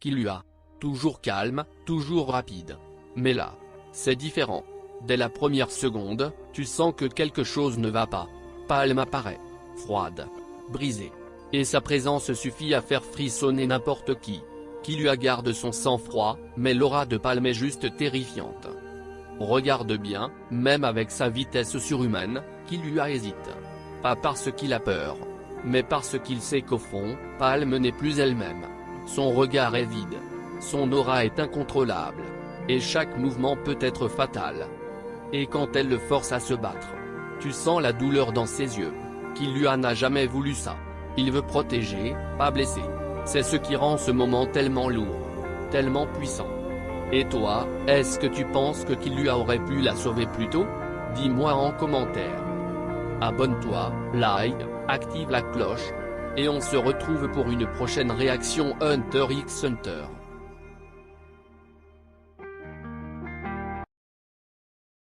Killua. Toujours calme, toujours rapide. Mais là, c'est différent. Dès la première seconde, tu sens que quelque chose ne va pas. Palme apparaît. Froide. Brisée. Et sa présence suffit à faire frissonner n'importe qui. Killua garde son sang-froid, mais l'aura de Palme est juste terrifiante. Regarde bien, même avec sa vitesse surhumaine, Killua hésite. Pas parce qu'il a peur, mais parce qu'il sait qu'au fond, Palme n'est plus elle-même. Son regard est vide. Son aura est incontrôlable. Et chaque mouvement peut être fatal. Et quand elle le force à se battre, tu sens la douleur dans ses yeux. Killua n'a jamais voulu ça. Il veut protéger, pas blesser. C'est ce qui rend ce moment tellement lourd, tellement puissant. Et toi, est-ce que tu penses que Killua aurait pu la sauver plus tôt? Dis-moi en commentaire. Abonne-toi, like, active la cloche. Et on se retrouve pour une prochaine réaction Hunter x Hunter.